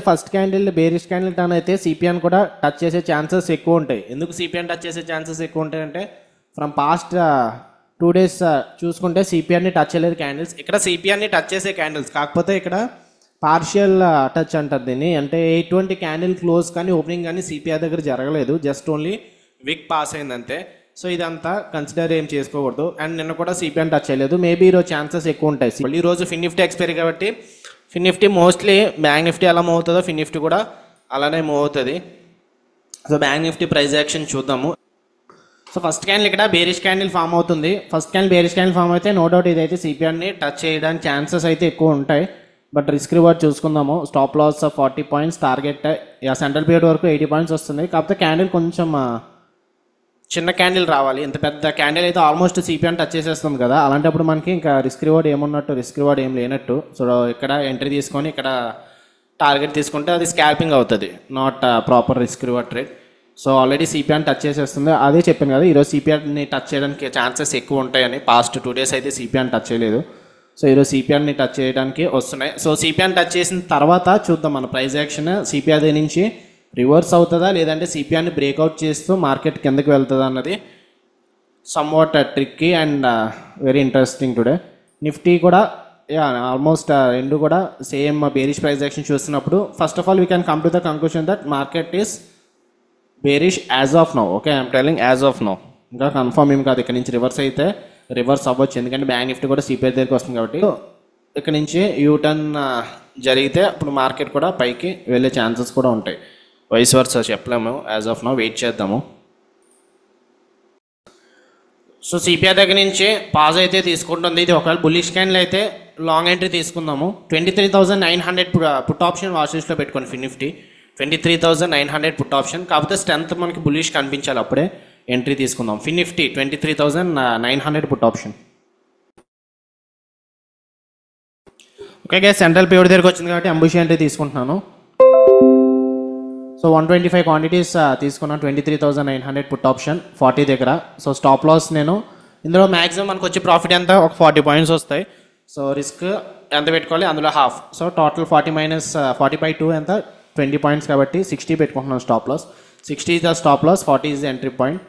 First candle bearish candle turn అయితే CPN కూడా touch చేసే ఛాన్సెస్ ఎక్కువ ఉంటాయి. ఎందుకు సిపిఎన్ టచ్ చేసే ఛాన్సెస్ ఎక్కువ ఉంటాయి అంటే ఫ్రమ్ పాస్ట్ 2 days చూసుకుంటే సిపిఎన్ని టచ్ చేయలేదు క్యాండిల్స్. ఇక్కడ సిపిఎన్ని టచ్ చేసే క్యాండిల్స్, కాకపోతే ఇక్కడ పార్షియల్ టచ్ అంటారు దీన్ని. అంటే ఎటువంటి క్యాండిల్ క్లోజ్ కానీ ఓపెనింగ్ కానీ సిపిఆర్ దగ్గర జరగలేదు, జస్ట్ ఓన్లీ విక్ పాస్ అయింది అంతే. సో ఇదంతా కన్సిడర్ ఏం చేసుకోకూడదు. అండ్ నిన్న కూడా సిపిఎన్ టచ్ చేయలేదు. మేబీ ఈరోజు ఛాన్సెస్ ఎక్కువ ఉంటాయి. ఈరోజు ఫిన్ నిఫ్టీ ఎక్స్పైరీ కాబట్టి ఫిన్ నిఫ్టీ మోస్ట్లీ బ్యాంక్ నిఫ్టీ ఎలా మూవ్ అవుతుందో ఫిన్ నిఫ్టీ కూడా అలానే మూవ్ అవుతుంది. So bank Nifty price action చూద్దాము. సో ఫస్ట్ క్యాండిల్ ఇక్కడ బేరిష్ క్యాండిల్ ఫామ్ అవుతుంది. First candle bearish candle form అయితే నో డౌట్ ఇదైతే సిపిఆర్ని టచ్ చేయడానికి ఛాన్సెస్ అయితే ఎక్కువ ఉంటాయి. బట్ రిస్క్ రివార్డ్ చూసుకుందాము. Stop loss 40 points, target central period వరకు 80 points వస్తుంది. కాకపోతే క్యాండిల్ కొంచెం చిన్న క్యాండిల్ రావాలి. ఇంత పెద్ద క్యాండిల్ అయితే ఆల్మోస్ట్ సిపిఆర్ టచ్ చేసేస్తుంది కదా, అలాంటప్పుడు మనకి ఇంకా రిస్క్ రివార్డ్ ఏమున్నట్టు, రిస్క్ రివార్డ్ ఏం లేనట్టు. సో ఇక్కడ ఎంట్రీ తీసుకొని ఇక్కడ టార్గెట్ తీసుకుంటే అది స్కాల్పింగ్ అవుతుంది, not proper risk reward trade. So already సిపిఆర్ని టచ్ చేసేస్తుంది. అదే చెప్పాను కదా, ఈరోజు సిపిఆర్ని టచ్ చేయడానికి ఛాన్సెస్ ఎక్కువ ఉంటాయని. పాస్ట్ 2 days అయితే సిపిఆర్ని టచ్ చేయలేదు. సో ఈరోజు సిపిఆర్ని టచ్ చేయడానికి వస్తున్నాయి. సో సిపిఆర్ని టచ్ చేసిన తర్వాత చూద్దాం మన ప్రైస్ యాక్షన్ సిపిఆర్ నుంచి రివర్స్ అవుతుందా లేదంటే సిపిఆర్ని బ్రేక్అవుట్ చేస్తూ మార్కెట్ కిందకి వెళ్తుందా అన్నది somewhat tricky and very interesting today. Nifty కూడా ఆల్మోస్ట్ రెండు కూడా సేమ్ బేరిష్ ప్రైస్ యాక్షన్ చూస్తున్నప్పుడు first of all we can come to the conclusion that market is bearish as of now. Okay, I'm telling as of now. ఇంకా confirm ఏం కాదు. ఇక్కడ నుంచి reverse అయితే రివర్స్ అవ్వచ్చు, ఎందుకంటే బ్యాంక్ నిఫ్టీ కూడా సిపిఆర్ దగ్గరికి వస్తుంది కాబట్టి. ఇక్కడ నుంచి యూటర్న్ జరిగితే అప్పుడు మార్కెట్ కూడా పైకి వెళ్ళే ఛాన్సెస్ కూడా ఉంటాయి. వైస్ వర్సా చెప్పలేము, యాజ్ ఆఫ్ నౌ వెయిట్ చేద్దాము. సో సిపిఆర్ దగ్గర నుంచి పాజ్ అయితే తీసుకుంటుంది. ఇది ఒకవేళ బుల్లిష్ క్యాండిల్ అయితే లాంగ్ ఎంట్రీ తీసుకుందాము. 23,900 పుట్ ఆప్షన్ వాచ్ లిస్ట్లో పెట్టుకోండి. ఫిన్ నిఫ్టీ 23,900 పుట్ ఆప్షన్, కాకపోతే స్ట్రెంత్ మనకి బుల్లిష్ కనిపించాలి, అప్పుడే ఎంట్రీ తీసుకుందాం. Fin Nifty 23,900 put option. Okay guys, central period దగ్గరికి వచ్చింది కాబట్టి అంబుషి ఎంట్రీ తీసుకుంటున్నాను. సో 125 క్వాంటిటీస్ తీసుకున్నాను. 23,900 పుట్ ఆప్షన్ 40 దగ్గర. సో స్టాప్ లాస్ నేను ఇందులో మ్యాక్సిమం మనకు వచ్చే ప్రాఫిట్ ఎంత ఒక 40 points వస్తాయి. సో రిస్క్ ఎంత పెట్టుకోవాలి, అందులో హాఫ్. సో టోటల్ 40 minus 40/2 ఎంత 20 points కాబట్టి 60 పెట్టుకుంటున్నాను stop loss. 60 is the stop loss, 40 is the entry point.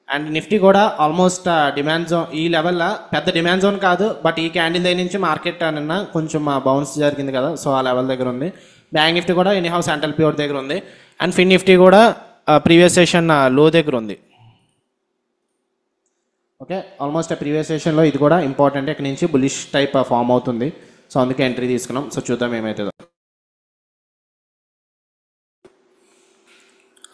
And Nifty కూడా ఆల్మోస్ట్ డిమాండ్ జోన్, ఈ లెవెల్లో పెద్ద డిమాండ్ జోన్ కాదు, బట్ ఈ క్యాండిల్ దగ్గర నుంచి మార్కెట్ నిన్న కొంచెం బౌన్స్ జరిగింది కదా, సో ఆ లెవెల్ దగ్గర ఉంది. బ్యాంక్ నిఫ్టీ కూడా ఎనీహౌ సెంట్రల్ పీరియడ్ దగ్గర ఉంది. అండ్ ఫిన్ నిఫ్టీ కూడా ప్రీవియస్ సెషన్ లో దగ్గర ఉంది. ఓకే, ఆల్మోస్ట్ ప్రీవియస్ సెషన్లో ఇది కూడా ఇంపార్టెంట్. ఇక్కడ నుంచి బులిష్ టైప్ ఫామ్ అవుతుంది. సో అందుకే ఎంట్రీ తీసుకున్నాం. సో చూద్దాం ఏమవుతుందో.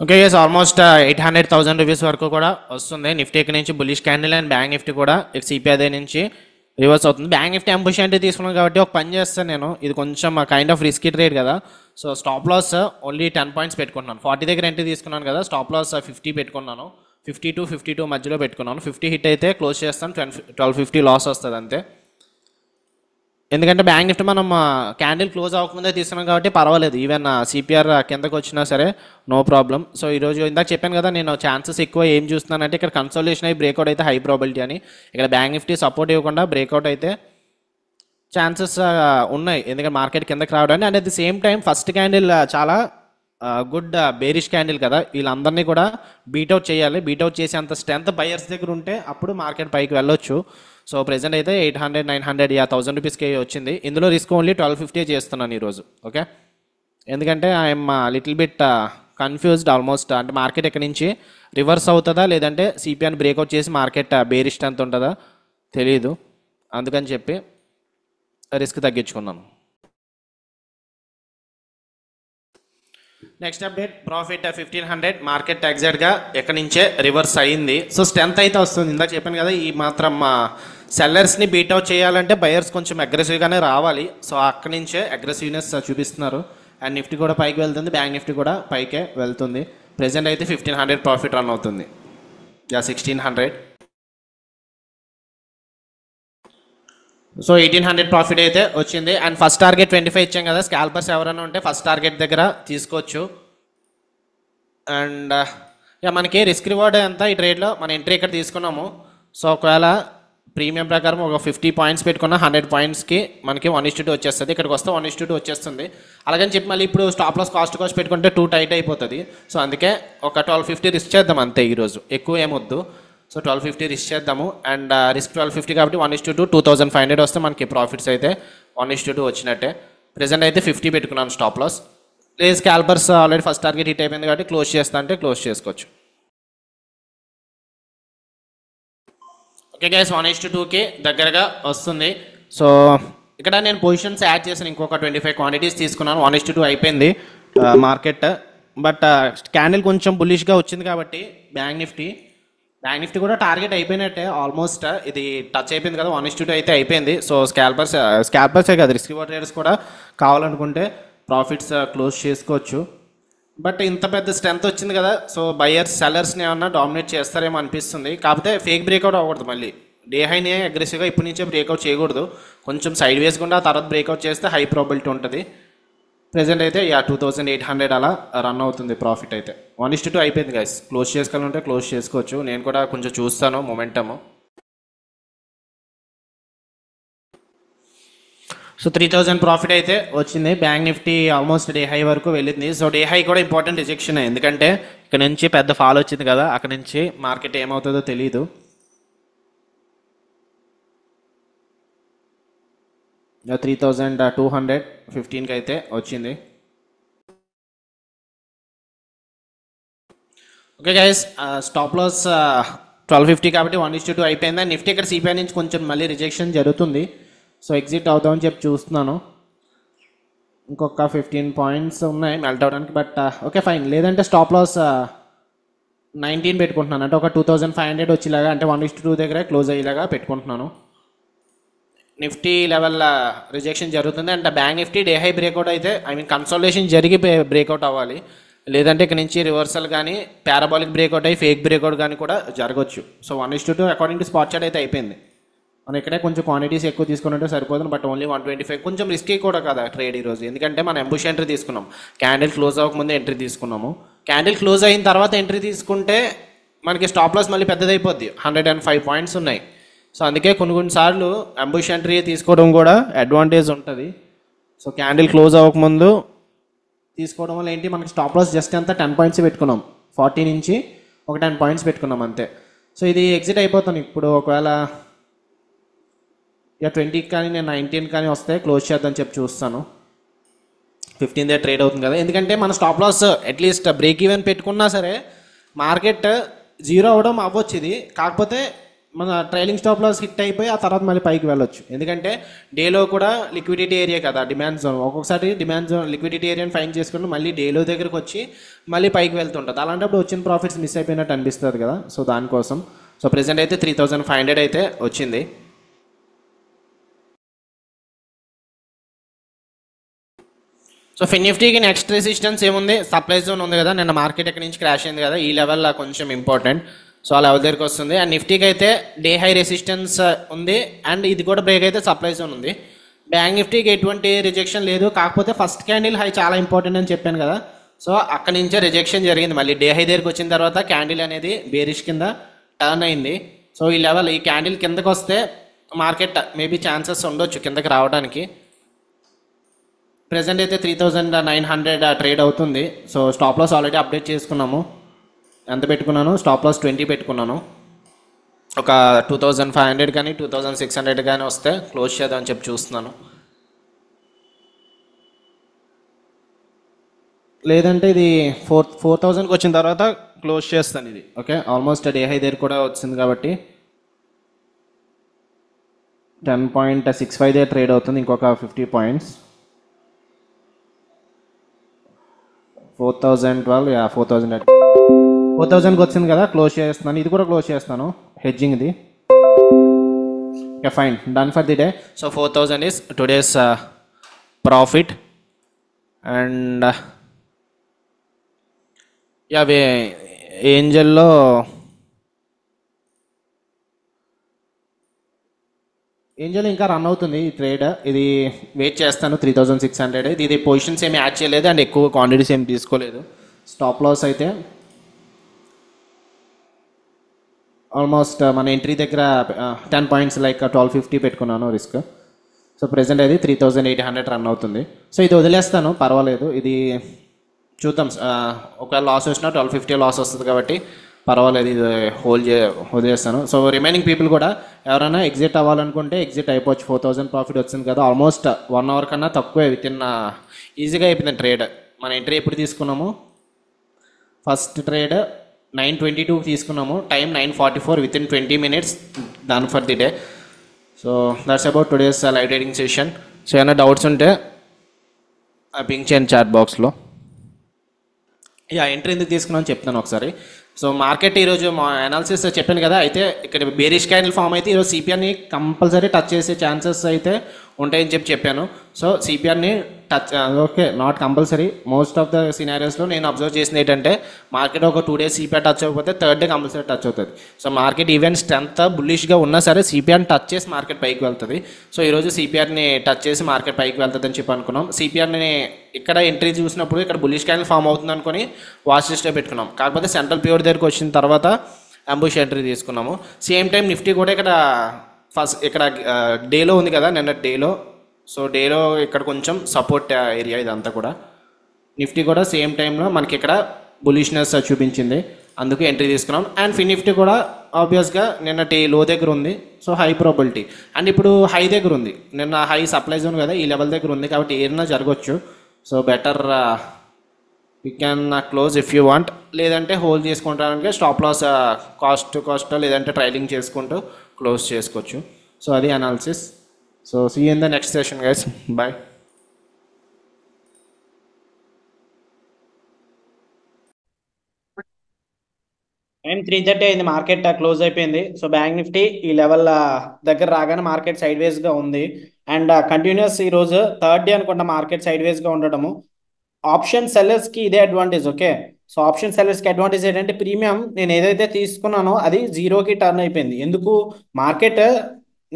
ఓకే గైస్, ఆల్మోస్ట్ 800,000 రూపీస్ వరకు కూడా వస్తుంది. నిఫ్టీ ఇక్కడ నుంచి bullish candle and bank Nifty కూడా సిపిఐ నుంచి రివర్స్ అవుతుంది. బ్యాంక్ నిఫ్టీ అంబుష్ అంటే తీసుకున్నాను కాబట్టి ఒక పని చేస్తాను నేను, ఇది కొంచెం కైండ్ ఆఫ్ రిస్కీ ట్రేడ్ కదా. So stop loss only 10 points పెట్టుకున్నాను. 40 దగ్గర ఎంట్రీ తీసుకున్నాను కదా, స్టాప్ లాస్ 50 పెట్టుకున్నాను. 50 to 52 మధ్యలో పెట్టుకున్నాను. 50 హిట్ అయితే క్లోజ్ చేస్తాను, 1250 లాస్ వస్తుంది అంతే. ఎందుకంటే బ్యాంక్ నిఫ్టీ మనం క్యాండిల్ క్లోజ్ అవ్వకముందే తీసుకున్నాం కాబట్టి పర్వాలేదు, ఈవెన్ సిపిఆర్ కిందకు వచ్చినా సరే నో ప్రాబ్లం. సో ఈరోజు ఇందాక చెప్పాను కదా, నేను ఛాన్సెస్ ఎక్కువ ఏం చూస్తున్నానంటే ఇక్కడ కన్సోలేషన్ అయ్యి బ్రేక్అవుట్ అయితే హై ప్రాబిలిటీ అని. ఇక్కడ బ్యాంక్ నిఫ్టీ సపోర్ట్ ఇవ్వకుండా బ్రేక్అవుట్ అయితే ఛాన్సెస్ ఉన్నాయి, ఎందుకంటే మార్కెట్ కిందకి రావడానికి. And at the same time first candle చాలా గుడ్ బేరిష్ క్యాండిల్ కదా, వీళ్ళందరినీ కూడా బీట్అవుట్ చేయాలి. బీట్అవుట్ చేసే అంత స్ట్రెంత్ బయర్స్ దగ్గర ఉంటే అప్పుడు మార్కెట్ పైకి వెళ్ళొచ్చు. సో ప్రెజెంట్ అయితే 800, 900 1000 రూపీస్కి వచ్చింది. ఇందులో రిస్క్ ఓన్లీ 1250 చేస్తున్నాను ఈరోజు. ఓకే, ఎందుకంటే I'm little bit confused almost. అంటే మార్కెట్ ఎక్కడి నుంచి రివర్స్ అవుతుందా లేదంటే సిపిఐని బ్రేక్అవుట్ చేసి మార్కెట్ బేరిష్ స్ట్రెంత్ ఉంటుందా తెలియదు, అందుకని చెప్పి రిస్క్ తగ్గించుకున్నాను. Next update, profit 1500. మార్కెట్ ఎగ్జాక్ట్గా ఎక్కడి నుంచే రివర్స్ అయింది. సో స్ట్రెంత్ అయితే వస్తుంది. ఇందాక చెప్పాను కదా, ఈ మాత్రం సెల్లర్స్ని బీట్అవుట్ చేయాలంటే బయర్స్ కొంచెం అగ్రెసివ్గానే రావాలి. సో అక్కడి నుంచే అగ్రెసివ్నెస్ చూపిస్తున్నారు. అండ్ నిఫ్టీ కూడా పైకి వెళ్తుంది, బ్యాంక్ నిఫ్టీ కూడా పైకే వెళ్తుంది. ప్రెజెంట్ అయితే 1500 ప్రాఫిట్ రన్ అవుతుంది. 1600. సో 1800 ప్రాఫిట్ అయితే వచ్చింది. అండ్ ఫస్ట్ టార్గెట్ 25 ఇచ్చాం కదా, స్కాల్పర్స్ ఎవరైనా ఉంటే ఫస్ట్ టార్గెట్ దగ్గర తీసుకోవచ్చు. అండ్ మనకి రిస్క్ రివార్డ్ ఎంత ఈ ట్రేడ్లో, మన ఎంట్రీ ఇక్కడ తీసుకున్నాము. సో ఒకవేళ ప్రీమియం ప్రకారం ఒక 50 పాయింట్స్ పెట్టుకున్న 100 పాయింట్స్కి మనకి 1:2 వచ్చేస్తుంది. ఇక్కడికి వస్తే 1:2 వచ్చేస్తుంది. అలాగని చెప్పి మళ్ళీ ఇప్పుడు స్టాప్ లాస్ కాస్ట్ పెట్టుకుంటే 2 టైట్ అయిపోతుంది. సో అందుకే ఒక 1250 రిస్క్ చేద్దాం అంతే ఈరోజు, ఎక్కువ ఏమొద్దు. సో 1250 రిస్క్ చేద్దాము. అండ్ రిస్క్ 1250 కాబట్టి 1:2 2500 వస్తే మనకి ప్రాఫిట్స్ అయితే 1:2 వచ్చినట్టే. ప్రెజెంట్ అయితే 50 పెట్టుకున్నాను స్టాప్ లాస్. లేదు scalpers already first target hit అయిపోయింది కాబట్టి క్లోజ్ చేస్తా అంటే క్లోజ్ చేసుకోవచ్చు. ఓకే గైస్, 1:2కి దగ్గరగా వస్తుంది. సో ఇక్కడ నేను పొజిషన్స్ యాడ్ చేశాను, ఇంకొక 25 క్వాంటిటీస్ తీసుకున్నాను. 1:2 అయిపోయింది మార్కెట్. బట్ క్యాండిల్ కొంచెం బుల్లిష్గా వచ్చింది కాబట్టి బ్యాంక్ నిఫ్టీ కూడా టార్గెట్ అయిపోయినట్టే ఆల్మోస్ట్. ఇది టచ్ అయిపోయింది కదా, 1:2 అయితే అయిపోయింది. సో స్కాల్పర్సే కదా, రిస్క్ ట్రేడర్స్ కూడా కావాలనుకుంటే ప్రాఫిట్స్ క్లోజ్ చేసుకోవచ్చు. బట్ ఇంత పెద్ద స్ట్రెంత్ వచ్చింది కదా, సో బయర్స్ సెల్లర్స్ని ఏమన్నా డామినేట్ చేస్తారేమో అనిపిస్తుంది. కాకపోతే ఫేక్ బ్రేక్అవుట్ అవ్వకూడదు, మళ్ళీ డే హైనే అగ్రెసివ్గా ఇప్పటి నుంచే బ్రేక్అవుట్ చేయకూడదు. కొంచెం సైడ్ వేస్గా ఆ తర్వాత బ్రేక్అవుట్ చేస్తే హై ప్రాబిలిటీ ఉంటుంది. ప్రెజెంట్ అయితే 2800 అలా రన్ అవుతుంది ప్రాఫిట్ అయితే. 1:2 అయిపోయింది గైస్, క్లోజ్ చేసుకోవాలంటే క్లోజ్ చేసుకోవచ్చు. నేను కూడా కొంచెం చూస్తాను మొమెంటము. సో 3000 ప్రాఫిట్ అయితే వచ్చింది. Bank Nifty almost day high వరకు వెళ్ళింది. సో డే హై కూడా ఇంపార్టెంట్ రిజెక్షన్, ఎందుకంటే ఇక్కడ నుంచి పెద్ద ఫాల్ వచ్చింది కదా, అక్కడ నుంచి మార్కెట్ ఏమవుతుందో తెలియదు. ఇంకా 3215కి అయితే వచ్చింది. ఓకే గైస్, స్టాప్ లాస్ 1250 కాబట్టి 1:2 అయిపోయింది. నిఫ్టీ ఇక్కడ సిపిఐ నుంచి కొంచెం మళ్ళీ రిజెక్షన్ జరుగుతుంది. సో ఎగ్జిట్ అవుదామని చెప్పి చూస్తున్నాను. ఇంకొక 15 పాయింట్స్ ఉన్నాయి మెల్ట్ అవడానికి. బట్ ఓకే ఫైన్, లేదంటే స్టాప్ లాస్ 19 పెట్టుకుంటున్నాను. అంటే ఒక 2500 వచ్చేలాగా, అంటే 1:2 దగ్గర క్లోజ్ అయ్యేలాగా పెట్టుకుంటున్నాను. నిఫ్టీ లెవెల్ రిజెక్షన్ జరుగుతుంది. అంటే bank Nifty day high breakout అయితే, ఐ మీన్ కన్సల్టేషన్ జరిగి బ్రేక్అవుట్ అవ్వాలి. లేదంటే ఇక్కడ నుంచి రివర్సల్ కానీ పారాబాలిక్ బ్రేక్అవుట్ అయ్యి ఫేక్ బ్రేక్అవుట్ కానీ కూడా జరగవచ్చు. So 1:2 according to spot chart అయితే అయిపోయింది. మనం ఇక్కడే కొంచెం క్వాంటిటీస్ ఎక్కువ తీసుకున్నట్టు సరిపోతుంది. బట్ ఓన్లీ 125 కొంచెం రిస్కీ కూడా కదా ట్రేడ్ ఈరోజు, ఎందుకంటే మనం ఎంబుష్ ఎంట్రీ తీసుకున్నాం. క్యాండిల్ క్లోజ్ అవ్వకముందే ఎంట్రీ తీసుకున్నాము. క్యాండిల్ క్లోజ్ అయిన తర్వాత ఎంట్రీ తీసుకుంటే మనకి స్టాప్ లాస్ మళ్ళీ పెద్దదైపోద్ది. 105 పాయింట్స్ ఉన్నాయి. సో అందుకే కొన్నిసార్లు ఎంబుష్ ఎంట్రీ తీసుకోవడం కూడా అడ్వాంటేజ్ ఉంటుంది. సో క్యాండిల్ క్లోజ్ అవ్వకముందు తీసుకోవడం వల్ల ఏంటి, మనకి స్టాప్ లాస్ జస్ట్ అంతా 10 పాయింట్స్ పెట్టుకున్నాం. 40 నుంచి ఒక 10 పాయింట్స్ పెట్టుకున్నాం అంతే. సో ఇది ఎగ్జిట్ అయిపోతాను ఇప్పుడు. ఒకవేళ 20కి కానీ నేను 19 కానీ వస్తే క్లోజ్ చేద్దామని చెప్పి చూస్తాను. 15దే ట్రేడ్ అవుతుంది కదా, ఎందుకంటే మన stop loss at least break even పెట్టుకున్నా సరే మార్కెట్ 0 అవ్వడం అవ్వచ్చు ఇది. కాకపోతే మన ట్రైలింగ్ స్టాప్ లాస్ హిట్ అయిపోయి ఆ తర్వాత మళ్ళీ పైకి వెళ్ళొచ్చు. ఎందుకంటే డేలో కూడా లిక్విడిటీ ఏరియా కదా, డిమాండ్ జోన్. ఒక్కొక్కసారి డిమాండ్ జోన్ లిక్విడిటీ ఏరియాని ఫైన్ చేసుకుని మళ్ళీ డేలో దగ్గరకు వచ్చి మళ్ళీ పైకి వెళ్తుంటుంది. అలాంటప్పుడు వచ్చిన ప్రాఫిట్స్ మిస్ అయిపోయినట్టు అనిపిస్తుంది కదా. సో దానికోసం సో ప్రెజెంట్ అయితే 3500 అయితే వచ్చింది. సో నిఫ్టీకి నెక్స్ట్ రెసిస్టెన్స్ ఏముంది, సప్లై జోన్ ఉంది కదా, నిన్న మార్కెట్ ఎక్కడి నుంచి క్రాష్ అయింది కదా, ఈ లెవెల్ కొంచెం ఇంపార్టెంట్. సో ఆ లెవెల్ దగ్గరికి వస్తుంది. అండ్ నిఫ్టీకి అయితే డే హై రెసిస్టెన్స్ ఉంది. అండ్ ఇది కూడా బ్రేక్ అయితే సప్లై జోన్ ఉంది. బ్యాంక్ నిఫ్టీకి ఎటువంటి రిజెక్షన్ లేదు. కాకపోతే ఫస్ట్ క్యాండిల్ హై చాలా ఇంపార్టెంట్ అని చెప్పాను కదా, సో అక్కడి నుంచే రిజెక్షన్ జరిగింది. మళ్ళీ డే హై దగ్గరికి వచ్చిన తర్వాత క్యాండిల్ అనేది బేరిష్ కింద టర్న్ అయింది. సో ఈ లెవెల్, ఈ క్యాండిల్ కిందకు వస్తే మార్కెట్ మేబీ ఛాన్సెస్ ఉండొచ్చు కిందకి రావడానికి. ప్రెజెంట్ అయితే 3900 ట్రేడ్ అవుతుంది. So stop loss already update చేసుకున్నాము. ఎంత పెట్టుకున్నాను, స్టాప్ లాస్ 20 పెట్టుకున్నాను. ఒక 2500 కానీ 2600 కానీ వస్తే క్లోజ్ చేద్దామని చెప్పి చూస్తున్నాను. లేదంటే ఇది 4000కి వచ్చిన తర్వాత క్లోజ్ చేస్తాను ఇది. ఓకే, ఆల్మోస్ట్ డే హై దగ్గర కూడా వచ్చింది కాబట్టి 10.65 ట్రేడ్ అవుతుంది. ఇంకొక 50 పాయింట్స్. 4012, 4000కి వచ్చింది కదా, క్లోజ్ చేస్తున్నాను. ఇది కూడా క్లోజ్ చేస్తాను, హెడ్జింగ్ ఇది. Okay fine, done for the day. So 4000 is today's profit. And అవి ఏంజల్లో ఇంకా రన్ అవుతుంది ఈ ట్రేడ్. ఇది వెయిట్ చేస్తాను 3600. ఇది పొజిషన్స్ ఏమి యాడ్ చేయలేదు అండ్ ఎక్కువ క్వాంటిటీస్ ఏమి తీసుకోలేదు. స్టాప్ లాస్ అయితే ఆల్మోస్ట్ మన ఎంట్రీ దగ్గర 10 పాయింట్స్ లైక్ 1250 పెట్టుకున్నాను రిస్క్. సో ప్రెసెంట్ అది 3800 రన్ అవుతుంది. సో ఇది వదిలేస్తాను, పర్వాలేదు. ఇది చూద్దాం, ఒకవేళ లాస్ వచ్చినా 1250 లాస్ వస్తుంది కాబట్టి పర్వాలేదు, ఇది వదిలేస్తాను. సో రిమైనింగ్ పీపుల్ కూడా ఎవరైనా ఎగ్జిట్ అవ్వాలనుకుంటే ఎగ్జిట్ అయిపోవచ్చు. 4000 ప్రాఫిట్ వచ్చింది కదా, ఆల్మోస్ట్ 1 అవర్ కన్నా తక్కువే, విత్ ఇన్ ఈజీగా అయిపోయింది ట్రేడ్. మన ఎంట్రీ ఎప్పుడు తీసుకున్నాము, ఫస్ట్ ట్రేడ్ 9:22 తీసుకున్నాము, time 9:44, with in 20 minutes done for the day. So that's about today's live trading session. So ఏమైనా డౌట్స్ ఉంటే పింక్ చేయండి చాట్ బాక్స్లో. ఎంట్రీ ఎందుకు తీసుకున్నాను చెప్తాను ఒకసారి. సో మార్కెట్ ఈరోజు మా అనాలిసిస్ చెప్పాను కదా, అయితే ఇక్కడ బేరిష్ క్యాండిల్ ఫామ్ అయితే ఈరోజు సిపిఆర్ని కంపల్సరీ టచ్ చేసే ఛాన్సెస్ అయితే ఉంటాయని చెప్పాను. సో సిపిఆర్ని touch, okay, not compulsory, most of the సినారియోస్లో నేను అబ్జర్వ్ చేసింది ఏంటంటే మార్కెట్ ఒక 2 days సిపిఆర్ టచ్ అవ్వకపోతే థర్డ్ డే కంపల్సరీ టచ్ అవుతుంది. సో మార్కెట్ ఈవెన్ స్ట్రెంత్ బుల్లిష్గా ఉన్నా సరే సిపిఆర్ని టచ్ చేసి మార్కెట్ పైకి వెళ్తుంది. సో ఈరోజు సిపిఆర్ని టచ్ చేసి మార్కెట్ పైకి వెళ్తుంది అని చెప్పి అనుకున్నాం. సిపిఆర్ని ఇక్కడ ఎంట్రీ చూసినప్పుడు ఇక్కడ బుల్లిష్ క్యాండిల్ ఫామ్ అవుతుంది అనుకుని వాచ్ లిస్ట్లో పెట్టుకున్నాం. కాకపోతే సెంట్రల్ ప్యూర్ దగ్గరికి వచ్చిన తర్వాత అంబుష్ ఎంట్రీ తీసుకున్నాము. సేమ్ టైం నిఫ్టీ కూడా ఇక్కడ డేలో ఉంది కదా, నిన్న డేలో. సో డేలో ఇక్కడ కొంచెం సపోర్ట్ ఏరియా ఇదంతా కూడా. నిఫ్టీ కూడా సేమ్ టైంలో మనకి ఇక్కడ బులిష్నెస్ చూపించింది, అందుకు ఎంట్రీ తీసుకున్నాం. అండ్ నిఫ్టీ కూడా ఆబ్వియస్గా నిన్న లో దగ్గర ఉంది, సో హై ప్రాబిలిటీ. అండ్ ఇప్పుడు హై దగ్గర ఉంది, నిన్న హై సప్లై జోన్ కదా, ఈ లెవెల్ దగ్గర ఉంది కాబట్టి ఏదైనా జరగవచ్చు. So better you can close if you want, లేదంటే హోల్డ్ చేసుకుంటానికి స్టాప్ లాస్ కాస్ట్ లేదంటే ట్రైలింగ్ చేసుకుంటూ క్లోజ్ చేసుకోవచ్చు. సో అది analysis. So see you in the next session guys, bye. Time 3:30 అయింది, మార్కెట్ క్లోజ్ అయిపోయింది. సో బ్యాంక్ నిఫ్టీ ఈ లెవెల్ దగ్గర రాగానే మార్కెట్ సైడ్ వేస్గా ఉంది. అండ్ కంటిన్యూస్ ఈరోజు థర్డ్ డే అనుకుంటా మార్కెట్ సైడ్ వేస్గా ఉండడము. ఆప్షన్ సెల్లర్స్కి ఇదే advantage. Okay, so option సెల్లర్స్కి advantage ఏంటంటే ప్రీమియం నేను ఏదైతే తీసుకున్నానో అది జీరోకి టర్న్ అయిపోయింది. ఎందుకు, మార్కెట్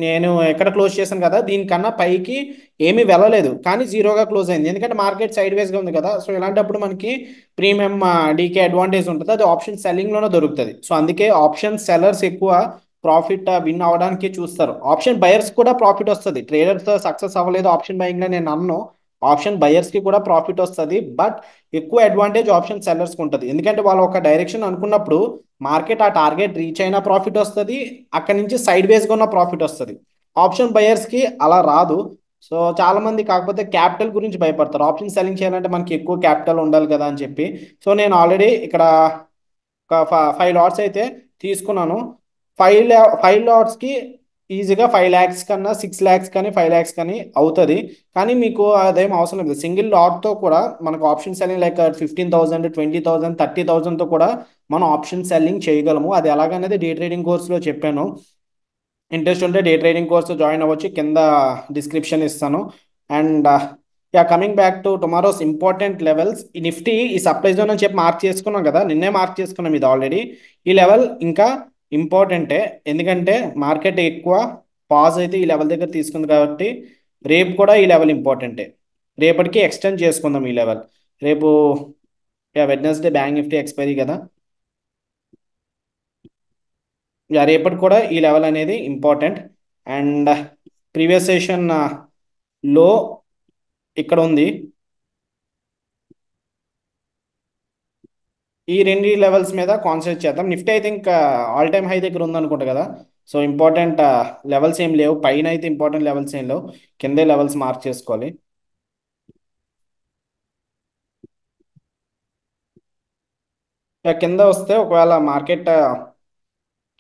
నేను ఎక్కడ క్లోజ్ చేశాను కదా దీనికన్నా పైకి ఏమీ వెళ్ళలేదు, కానీ జీరోగా క్లోజ్ అయింది. ఎందుకంటే మార్కెట్ సైడ్ వేస్గా ఉంది కదా. సో ఇలాంటప్పుడు మనకి ప్రీమియం డీకే అడ్వాంటేజ్ ఉంటుంది, అది ఆప్షన్ సెల్లింగ్లోనే దొరుకుతుంది. సో అందుకే ఆప్షన్ సెల్లర్స్ ఎక్కువ ప్రాఫిట్ విన్ అవ్వడానికి చూస్తారు. ఆప్షన్ బయర్స్ కూడా ప్రాఫిట్ వస్తుంది. ట్రేడర్స్ సక్సెస్ అవ్వలేదు ఆప్షన్ బయింగ్లో నేను అన్ను, ఆప్షన్ బయర్స్కి కూడా ప్రాఫిట్ వస్తుంది. బట్ ఎక్కువ అడ్వాంటేజ్ ఆప్షన్ సెల్లర్స్కి ఉంటుంది. ఎందుకంటే వాళ్ళు ఒక డైరెక్షన్ అనుకున్నప్పుడు మార్కెట్ ఆ టార్గెట్ రీచ్ అయినా ప్రాఫిట్ వస్తుంది, అక్కడి నుంచి సైడ్ వేస్గా ఉన్న ప్రాఫిట్ వస్తుంది. ఆప్షన్ బయర్స్కి అలా రాదు. సో చాలా మంది కాకపోతే క్యాపిటల్ గురించి భయపడతారు. ఆప్షన్ సెల్లింగ్ చేయాలంటే మనకి ఎక్కువ క్యాపిటల్ ఉండాలి కదా అని చెప్పి. సో నేను ఆల్రెడీ ఇక్కడ ఒక 5 లాట్స్ అయితే తీసుకున్నాను. 5 లాట్స్కి ఈజీగా 5 lakhs కన్నా 6 lakhs కానీ 5 lakhs కానీ అవుతుంది. కానీ మీకు అదేం అవసరం లేదు. సింగిల్ లాట్తో కూడా మనకు ఆప్షన్ సెల్లింగ్ లైక్ 15,000, 20,000, 30,000తో కూడా మనం ఆప్షన్ సెల్లింగ్ చేయగలము. అది ఎలాగనేది డే ట్రేడింగ్ కోర్సులో చెప్పాను. ఇంట్రెస్ట్ ఉంటే డే ట్రేడింగ్ కోర్సు జాయిన్ అవ్వచ్చు, కింద డిస్క్రిప్షన్ ఇస్తాను. And coming back to tomorrow's important levels. ఈ నిఫ్టీ ఈ సప్లై జోన్ అని చెప్పి మార్క్ చేసుకున్నాం కదా, నిన్నే మార్క్ చేసుకున్నాం ఇది ఆల్రెడీ. ఈ లెవెల్ ఇంకా ఇంపార్టెంటే, ఎందుకంటే మార్కెట్ ఎక్కువ పాజ్ అయితే ఈ లెవెల్ దగ్గర తీసుకుంది కాబట్టి రేపు కూడా ఈ లెవెల్ ఇంపార్టెంటే. రేపటికి ఎక్స్టెండ్ చేసుకుందాం ఈ లెవెల్. రేపు వెడ్నెస్డే బ్యాంక్ నిఫ్టీ ఎక్స్పైరీ కదా, రేపటి కూడా ఈ లెవెల్ అనేది ఇంపార్టెంట్. అండ్ ప్రీవియస్ సెషన్ లో ఇక్కడ ఉంది. ఈ రెండు లెవెల్స్ మీద కాన్సన్ట్రేట్ చేద్దాం. నిఫ్టీ అయితే ఇంకా ఆల్ టైమ్ హై దగ్గర ఉందనుకుంటా కదా. సో ఇంపార్టెంట్ లెవెల్స్ ఏం లేవు, పైన అయితే ఇంపార్టెంట్ లెవెల్స్ ఏం లేవు, కిందే లెవెల్స్ మార్క్ చేసుకోవాలి. కింద వస్తే ఒకవేళ మార్కెట్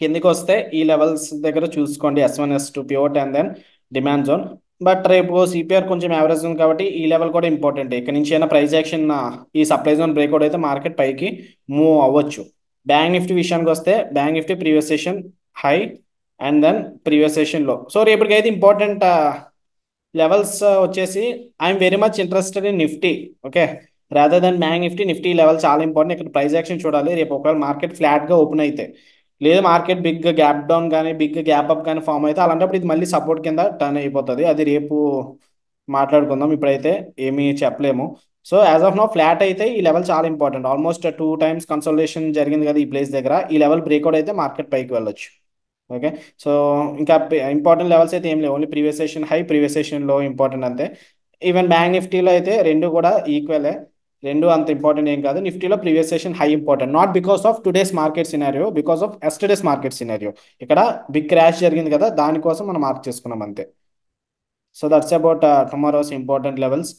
కిందికి వస్తే ఈ లెవెల్స్ దగ్గర చూసుకోండి, S1 S2 pivot and then demand zone. But రేపు సిపిఆర్ కొంచెం యావరేజ్ ఉంది కాబట్టి ఈ లెవెల్ కూడా ఇంపార్టెంట్. ఇక్కడ నుంచి అయినా ప్రైస్ యాక్షన్ ఈ సప్లై జోన్ బ్రేక్అవుట్ అయితే మార్కెట్ పైకి మూవ్ అవ్వచ్చు. బ్యాంక్ నిఫ్టీ విషయానికి వస్తే bank Nifty previous session high and then previous session low. So రేపటికి అయితే ఇంపార్టెంట్ లెవెల్స్ వచ్చేసి I'm very much interested in Nifty. Okay, rather then bank Nifty. Nifty level చాలా important. ఇక్కడ price action చూడాలి రేపు. ఒకవేళ మార్కెట్ ఫ్లాట్గా ఓపెన్ అయితే, లేదు మార్కెట్ బిగ్ గ్యాప్ డౌన్ కానీ బిగ్ గ్యాప్ అప్ కానీ ఫామ్ అయితే, అలాంటప్పుడు ఇది మళ్ళీ సపోర్ట్ కింద టర్న్ అయిపోతుంది. అది రేపు మాట్లాడుకుందాం, ఇప్పుడైతే ఏమీ చెప్పలేము. So as of no flat అయితే ఈ లెవెల్ చాలా ఇంపార్టెంట్. ఆల్మోస్ట్ 2 times కన్సల్టేషన్ జరిగింది కదా ఈ ప్లేస్ దగ్గర. ఈ లెవెల్ బ్రేక్అవుట్ అయితే మార్కెట్ పైకి వెళ్ళొచ్చు. ఓకే. సో ఇంకా ఇంపార్టెంట్ లెవెల్స్ అయితే ఏం లేవు. Only previous session high, previous session లో ఇంపార్టెంట్ అంతే. ఈవెన్ బ్యాంక్ నిఫ్టీలో అయితే రెండు కూడా ఈక్వలే. రెండు అంత ఇంపార్టెంట్ ఏం కాదు. నిఫ్టీలో previous session high important, not because of today's market scenario, because of yesterday's market scenario. ఇక్కడ బిగ్ క్రాష్ జరిగింది కదా, దానికోసం మనం మార్క్ చేసుకున్నాం అంతే. So that's about tomorrow's important levels.